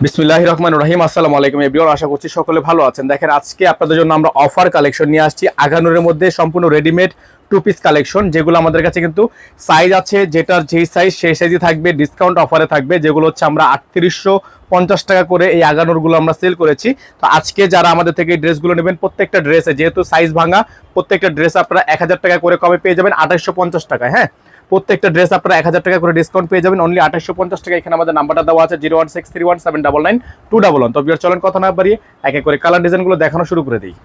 বিসমিল্লাহির রহমানির রহিম। আসসালামু আলাইকুম এভরিওয়ান, আশা করছি সকলে ভালো আছেন। দেখেন, আজকে আপনাদের জন্য আমরা অফার কালেকশন নিয়ে আসছি আগানুরের মধ্যে, সম্পূর্ণ রেডিমেড টু পিস কালেকশন, যেগুলো আমাদের কাছে কিন্তু সাইজ আছে, যেটার যেই সাইজ সেই সাইজই থাকবে, ডিসকাউন্ট অফারে থাকবে, যেগুলো হচ্ছে আমরা 3850 টাকা করে এই আগানুরগুলো আমরা সেল করেছি। তো আজকে যারা আমাদের থেকে এই ড্রেসগুলো নেবেন, প্রত্যেকটা ড্রেসে যেহেতু সাইজ ভাঙা, প্রত্যেকটা ড্রেস আপনারা 1000 টাকা করে কমে পেয়ে যাবেন 2850 টাকায়। হ্যাঁ, প্রত্যেকটা ড্রেস আপনারা 1000 টাকা করে ডিসকাউন্ট পেয়ে যাবেন অনলি 2850 টাকা। এখানে আমাদের নাম্বারটা দেওয়া আছে 01631799211। তো বিয়ার চলেন কথা না বাড়িয়ে এক এক করে কালার ডিজাইনগুলো দেখানো শুরু করে দিই।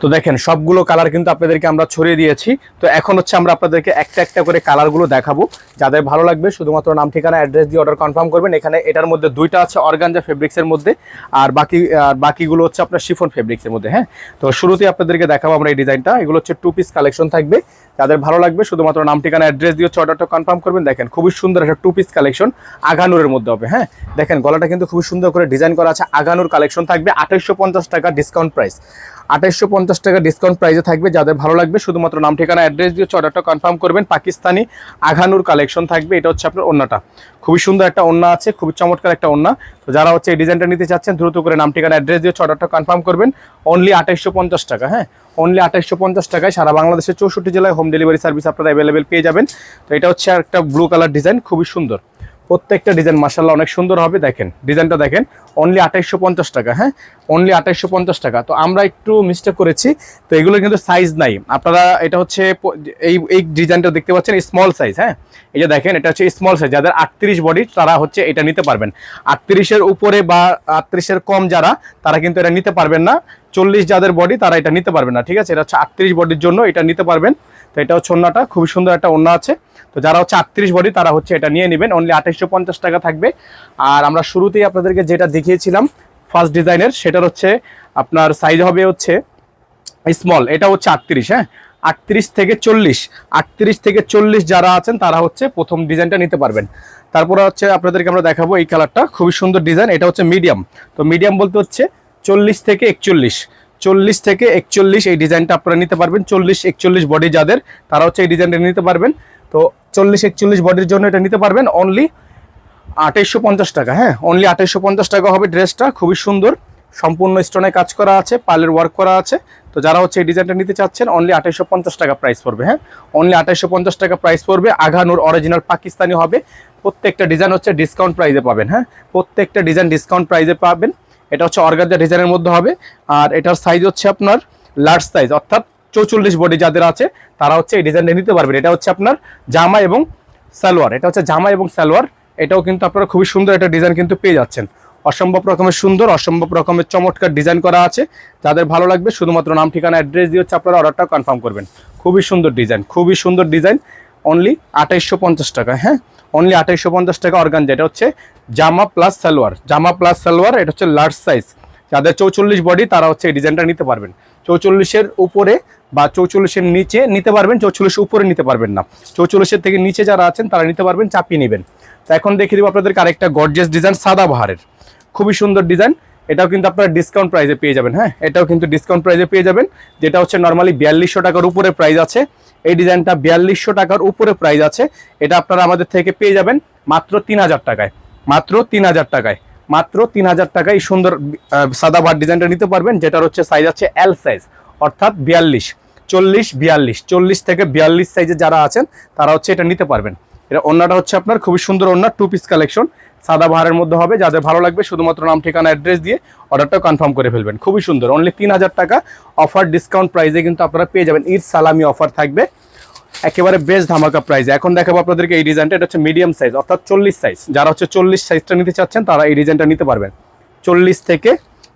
তো দেখেন, সবগুলো কালার কিন্তু আপনাদেরকে আমরা ছড়িয়ে দিয়েছি। তো এখন হচ্ছে আমরা আপনাদেরকে একটা একটা করে কালারগুলো দেখাবো। যাদের ভালো লাগবে শুধুমাত্র নাম, ঠিকানা, অ্যাড্রেস দিয়ে অর্ডার কনফার্ম করবেন। এখানে এটার মধ্যে দুইটা আছে অর্গানজা ফেব্রিক্সের মধ্যে, আর বাকিগুলো হচ্ছে আপনার শিফন ফেব্রিক্সের মধ্যে। হ্যাঁ, তো শুরুতেই আপনাদেরকে দেখাবো আমরা এই ডিজাইনটা। এগুলো হচ্ছে টু পিস কালেকশন থাকবে। যাদের ভালো লাগবে শুধুমাত্র নাম, ঠিকানা, অ্যাড্রেস দিয়ে হচ্ছে অর্ডারটা কনফার্ম করবেন। দেখেন, খুবই সুন্দর একটা টু পিস কালেকশন আগানুরের মধ্যে হবে। হ্যাঁ, দেখেন গলাটা কিন্তু খুবই সুন্দর করে ডিজাইন করা আছে। আগানুর কালেকশন থাকবে 2850 টাকা ডিসকাউন্ট প্রাইস। 2850 টাকা ডিসকাউন্ট প্রাইসে থাকবে। যাদের ভালো লাগবে শুধুমাত্র নাম, ঠিকানা, অ্যাড্রেস দিয়ে অর্ডারটা কনফার্ম করবেন। পাকিস্তানি আঘানুর কালেকশন থাকবে। এটা হচ্ছে আপনার ওন্নাটা, খুবই সুন্দর একটা ওন্না আছে, খুবই চমৎকার একটা ওন্না। তো যারা হচ্ছে এই ডিজাইনটা নিতে চাচ্ছেন দ্রুত করে নাম, ঠিকানা, অ্যাড্রেস দিয়ে অর্ডারটা কনফার্ম করবেন অনলি 2850 টাকা। হ্যাঁ, অনলি 2850 টাকায় সারা বাংলাদেশের 64 জেলায় হোম ডেলিভারি সার্ভিস আপনারা অ্যাভেলেবেল পেয়ে যাবেন। তো এটা হচ্ছে একটা ব্লু কালার ডিজাইন, খুবই সুন্দর। প্রত্যেকটা ডিজাইন মাশাআল্লাহ অনেক সুন্দর হবে। দেখেন ডিজাইনটা দেখেন, অনলি 2850 টাকা। হ্যাঁ, অনলি 2850 টাকা। তো আমরা একটু মিস্টেক করেছি, তো এগুলো কিন্তু সাইজ নাই। আপনারা এটা হচ্ছে এই ডিজাইনটা দেখতে পাচ্ছেন স্মল সাইজ। হ্যাঁ, এই যে দেখেন এটা হচ্ছে স্মল সাইজ। যাদের 38 বডি তারা হচ্ছে এটা নিতে পারবেন। 38-এর উপরে বা 38-এর কম যারা, তারা কিন্তু এটা নিতে পারবেন না। 40 যাদের বডি তারা এটা নিতে পারবেন না। ঠিক আছে, এটা হচ্ছে 38 বডির জন্য এটা নিতে পারবেন। তো এটা হচ্ছে ওন্নাটা, খুবই সুন্দর একটা ওন্না আছে। তো যারা হচ্ছে 38 বডি তারা হচ্ছে এটা নিয়ে নেবেন, অনলি 2850 টাকা থাকবে। আর আমরা শুরুতেই আপনাদেরকে যেটা দেখিয়েছিলাম ফার্স্ট ডিজাইনের, সেটার হচ্ছে আপনার সাইজ হবে হচ্ছে স্মল। এটা হচ্ছে 38। হ্যাঁ, 38 থেকে 40, 38 থেকে 40 যারা আছেন তারা হচ্ছে প্রথম ডিজাইনটা নিতে পারবেন। তারপরে হচ্ছে আপনাদেরকে আমরা দেখাবো এই কালারটা, খুবই সুন্দর ডিজাইন। এটা হচ্ছে মিডিয়াম। তো মিডিয়াম বলতে হচ্ছে 40 থেকে 41, 40 থেকে 41 এই ডিজাইনটা আপনারা নিতে পারবেন। 40-41 বডি যাদের, তারা হচ্ছে এই ডিজাইনটা নিতে পারবেন। তো 40-41 বডির জন্য এটা নিতে পারবেন অনলি 2850 টাকা। হ্যাঁ, অনলি 2850 টাকা হবে ড্রেসটা, খুবই সুন্দর। সম্পূর্ণ স্টোনে কাজ করা আছে, পার্লের ওয়ার্ক করা আছে। তো যারা হচ্ছে এই ডিজাইনটা নিতে চাচ্ছেন অনলি 2850 টাকা প্রাইস পড়বে। হ্যাঁ, অনলি 2850 টাকা প্রাইস পড়বে। আঘানুর অরিজিনাল পাকিস্তানি হবে। প্রত্যেকটা ডিজাইন হচ্ছে ডিসকাউন্ট প্রাইসে পাবেন। হ্যাঁ, প্রত্যেকটা ডিজাইন ডিসকাউন্ট প্রাইসে পাবেন। এটা হচ্ছে অর্গানজা ডিজাইনের মধ্যে হবে। আর এটার সাইজ হচ্ছে আপনার লার্জ সাইজ, অর্থাৎ 44 বডি যাদের আছে তারা হচ্ছে এই ডিজাইনটা নিতে পারবেন। এটা হচ্ছে আপনার জামা এবং সালোয়ার। এটা হচ্ছে জামা এবং সালোয়ার। এটাও কিন্তু আপনারা খুবই সুন্দর একটা ডিজাইন কিন্তু পেয়ে যাচ্ছেন। অসম্ভব রকমের সুন্দর, অসম্ভব রকমের চমৎকার ডিজাইন করা আছে। যাদের ভালো লাগবে শুধুমাত্র নাম, ঠিকানা, অ্যাড্রেস দিয়ে হচ্ছে আপনারা অর্ডারটা কনফার্ম করবেন। খুবই সুন্দর ডিজাইন, খুবই সুন্দর ডিজাইন, অনলি 2850 টাকা। হ্যাঁ, অনলি 2850 টাকা অর্গানজা। এটা হচ্ছে জামা প্লাস সালোয়ার, জামা প্লাস সালোয়ার। এটা হচ্ছে লার্জ সাইজ। যাদের 44 বডি তারা হচ্ছে এই ডিজাইনটা নিতে পারবেন। 44-এর উপরে বা 44-এর নিচে নিতে পারবেন, 44-এর উপরে নিতে পারবেন না। 44-এর থেকে নিচে যারা আছেন তারা নিতে পারবেন, চাপিয়ে নেবেন। তো এখন দেখিয়ে দেবো আপনাদেরকে আরেকটা গর্জিয়াস ডিজাইন, সাদা বাহারের, খুবই সুন্দর ডিজাইন। এটাও কিন্তু আপনারা ডিসকাউন্ট প্রাইসে পেয়ে যাবেন। হ্যাঁ, এটাও কিন্তু ডিসকাউন্ট প্রাইসে পেয়ে যাবেন, যেটা হচ্ছে নর্মালি 4200 টাকার উপরে প্রাইস আছে। এই ডিজাইনটা 4200 টাকার উপরে প্রাইস আছে। এটা আপনারা আমাদের থেকে পেয়ে যাবেন মাত্র 3000 টাকায়, মাত্র 3000 টাকায়, মাত্র 3000 টাকায় এই সুন্দর সাদা বাহার ডিজাইনটা নিতে পারবেন। যেটার হচ্ছে সাইজ আছে এল সাইজ, অর্থাৎ 42, 40, 42, 40 থেকে 42 সাইজে যারা আছেন তারা হচ্ছে এটা নিতে পারবেন। এটা ওন্নাটা হচ্ছে আপনার খুবই সুন্দর ওন্না, টু পিস কালেকশন, সাদা বাহারের মধ্যে হবে। যাদের ভালো লাগবে শুধুমাত্র নাম, ঠিকানা, অ্যাড্রেস দিয়ে অর্ডারটা কনফার্ম করে ফেলবেন। খুবই সুন্দর, অনলি 3000 টাকা অফার ডিসকাউন্ট প্রাইসে কিন্তু আপনারা পেয়ে যাবেন। ঈদ সালামি অফার থাকবে একেবারে বেস্ট ধামাকা প্রাইসে। এখন দেখাবো আপনাদেরকে এই ডিজাইনটা। এটা হচ্ছে মিডিয়াম সাইজ, অর্থাৎ 40 সাইজ। যারা হচ্ছে 40 সাইজটা নিতে চাচ্ছেন তারা এই ডিজাইনটা নিতে পারবেন। 40 থেকে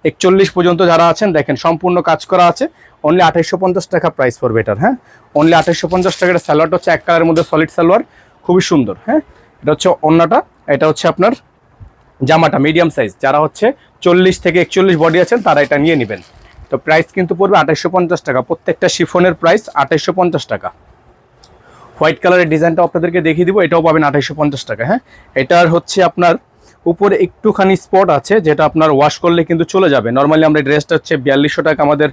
41 পর্যন্ত যারা আছেন, দেখেন সম্পূর্ণ কাজ করা আছে। অনলি 2850 টাকা প্রাইস পড়বে এটার। হ্যাঁ, অনলি 2850 টাকা। সালোয়ারটা হচ্ছে এক কালারের মধ্যে সলিড সালোয়ার, খুবই সুন্দর। হ্যাঁ, এটা হচ্ছে ওন্নাটা। এটা হচ্ছে আপনার জামাটা মিডিয়াম সাইজ। যারা হচ্ছে 40 থেকে 41 বডি আছেন তারা এটা নিয়ে নেবেন। তো প্রাইস কিন্তু পড়বে 2850 টাকা। প্রত্যেকটা শিফনের প্রাইস 2850 টাকা। হোয়াইট কালারের ডিজাইনটা আপনাদেরকে দেখিয়ে দিব, এটাও পাবেন 2850 টাকা। হ্যাঁ, এটার হচ্ছে আপনার উপরে একটুখানি স্পট আছে, যেটা আপনার ওয়াশ করলে কিন্তু চলে যাবে। নর্মালি আমরা ড্রেসটা হচ্ছে 4200 টাকা আমাদের,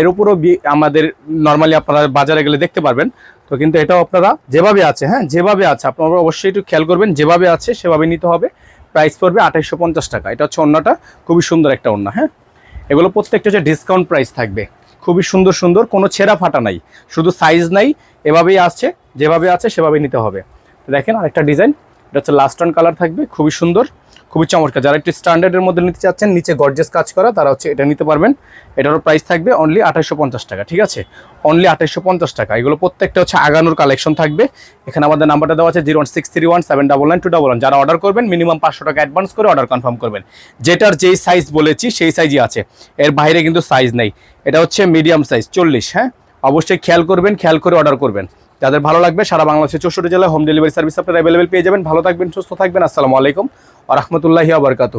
এর উপরও আমাদের নর্মালি আপনারা বাজারে গেলে দেখতে পারবেন। তো কিন্তু এটাও আপনারা যেভাবে আছে, হ্যাঁ যেভাবে আছে আপনারা অবশ্যই একটু খেয়াল করবেন, যেভাবে আছে সেভাবে নিতে হবে। প্রাইস পড়বে 2850 টাকা। এটা হচ্ছে ওড়নাটা, খুবই সুন্দর একটা ওড়না। হ্যাঁ, এগুলো প্রত্যেকটা হচ্ছে ডিসকাউন্ট প্রাইস থাকবে, খুবই সুন্দর সুন্দর, কোনো ছেঁড়া ফাটা নাই, শুধু সাইজ নাই, এভাবেই আসছে, যেভাবে আছে সেভাবেই নিতে হবে। দেখেন আরেকটা ডিজাইন, এটা হচ্ছে লাস্ট অন কালার থাকবে, খুবই সুন্দর, খুবই চমৎকার। যারা একটু স্ট্যান্ডার্ডের মধ্যে নিতে চাচ্ছেন, নিচে গর্জিয়াস কাজ করা, তারা হচ্ছে এটা নিতে পারবেন। এটারও প্রাইস থাকবে অনলি 2850 টাকা। ঠিক আছে, অনলি 2850 টাকা। এগুলো প্রত্যেকটা হচ্ছে আগানোর কালেকশন থাকবে। এখানে আমাদের নাম্বারটা দেওয়া আছে 01631799211। যারা অর্ডার করবেন মিনিমাম 500 টাকা অ্যাডভান্স করে অর্ডার কনফার্ম করবেন। যেটার যেই সাইজ বলেছি সেই সাইজই আছে, এর বাইরে কিন্তু সাইজ নেই। এটা হচ্ছে মিডিয়াম সাইজ 40। হ্যাঁ, অবশ্যই খেয়াল করবেন, খেয়াল করে অর্ডার করবেন। যাদের ভালো লাগবে সারা বাংলাদেশের 64 জেলায় হোম ডেলিভারি সার্ভিস আপনারা অ্যাভেলেবেল পেয়ে যাবেন। ভালো থাকবেন, সুস্থ থাকবেন। আসসালামু আলাইকুম ওয়া রাহমাতুল্লাহি ওয়া বারাকাতুহু।